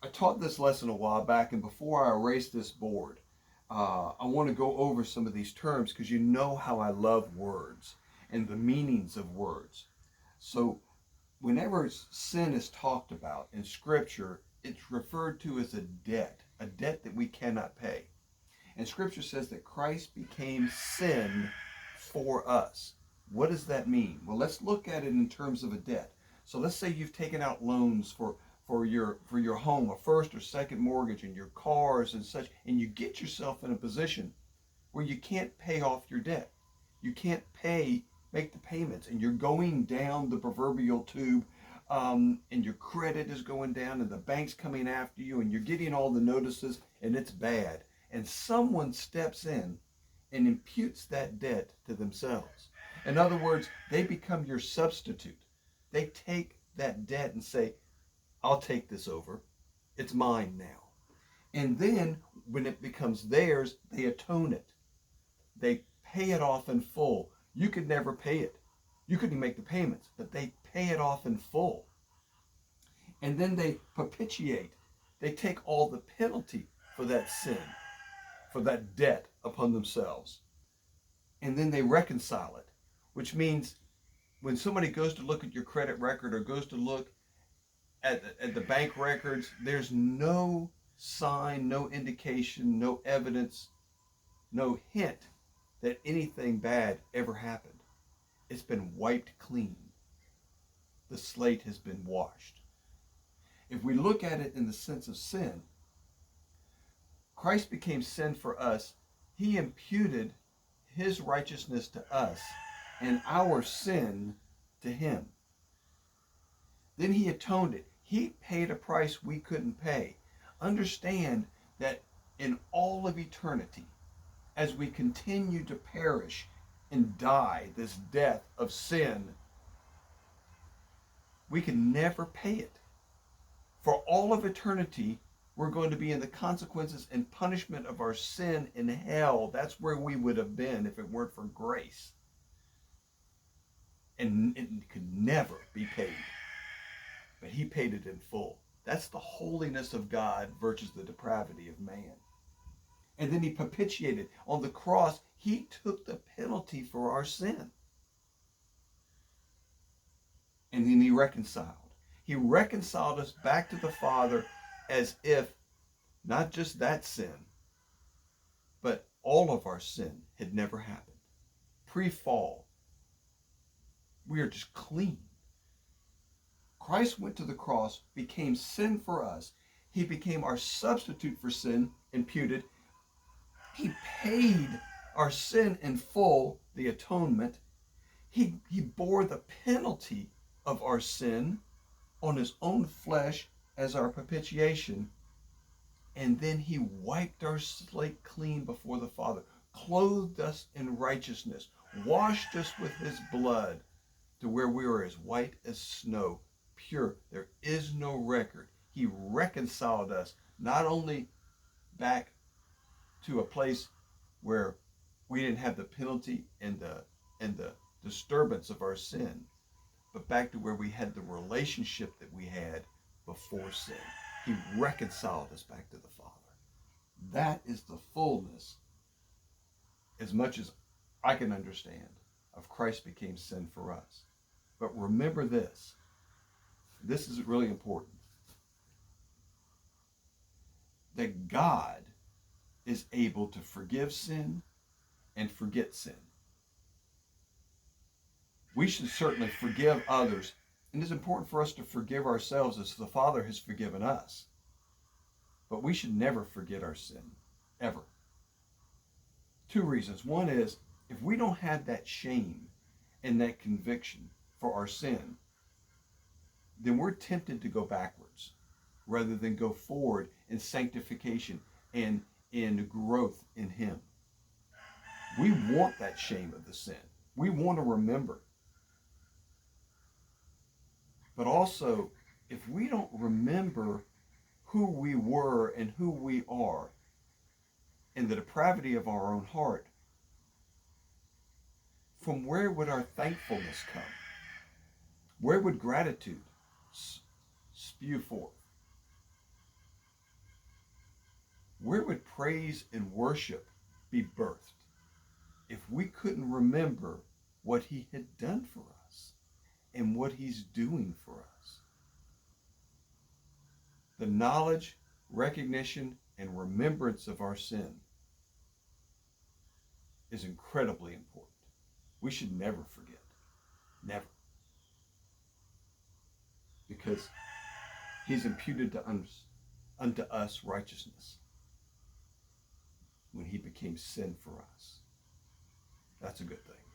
I taught this lesson a while back, and before I erase this board, I want to go over some of these terms because you know how I love words and the meanings of words. So, whenever sin is talked about in Scripture, it's referred to as a debt that we cannot pay. And Scripture says that Christ became sin for us. What does that mean? Well, let's look at it in terms of a debt. So let's say you've taken out loans for your home, a first or second mortgage, and your cars and such, and you get yourself in a position where you can't pay off your debt. You can't make the payments, and you're going down the proverbial tube, and your credit is going down, and the bank's coming after you, and you're getting all the notices, and it's bad. And someone steps in and imputes that debt to themselves. In other words, they become your substitute. They take that debt and say, I'll take this over. It's mine now. And then when it becomes theirs, they atone it. They pay it off in full. You could never pay it. You couldn't make the payments, but they pay it off in full. And then they propitiate. They take all the penalty for that sin, for that debt upon themselves. And then they reconcile it, which means when somebody goes to look at your credit record or goes to look at the bank records, there's no sign, no indication, no evidence, no hint that anything bad ever happened. It's been wiped clean. The slate has been washed. If we look at it in the sense of sin, Christ became sin for us. He imputed his righteousness to us and our sin to him. Then he atoned it. He paid a price we couldn't pay. Understand that in all of eternity, as we continue to perish and die this death of sin, we can never pay it. For all of eternity, we're going to be in the consequences and punishment of our sin in hell. That's where we would have been if it weren't for grace. And it could never be paid. But he paid it in full. That's the holiness of God versus the depravity of man. And then he propitiated. On the cross, he took the penalty for our sin. And then he reconciled. He reconciled us back to the Father as if not just that sin, but all of our sin had never happened. Pre-fall, we are just clean. Christ went to the cross, became sin for us. He became our substitute for sin, imputed. He paid our sin in full, the atonement. He bore the penalty of our sin on his own flesh as our propitiation. And then he wiped our slate clean before the Father, clothed us in righteousness, washed us with his blood to where we were as white as snow, pure. There is no record. He reconciled us not only back to a place where we didn't have the penalty and the disturbance of our sin, but back to where we had the relationship that we had before sin. He reconciled us back to the Father. That is the fullness, as much as I can understand, of Christ became sin for us. But remember this. This is really important. That God is able to forgive sin and forget sin. We should certainly forgive others, and it's important for us to forgive ourselves as the Father has forgiven us. But we should never forget our sin, ever. Two reasons. One is, if we don't have that shame and that conviction for our sin, then we're tempted to go backwards rather than go forward in sanctification and in growth in him. We want that shame of the sin. We want to remember. But also, if we don't remember who we were and who we are in the depravity of our own heart, from where would our thankfulness come? Where would gratitude spew forth? Where would praise and worship be birthed if we couldn't remember what he had done for us and what he's doing for us? The knowledge, recognition, and remembrance of our sin is incredibly important. We should never forget. Never. Because he's imputed unto us righteousness when he became sin for us. That's a good thing.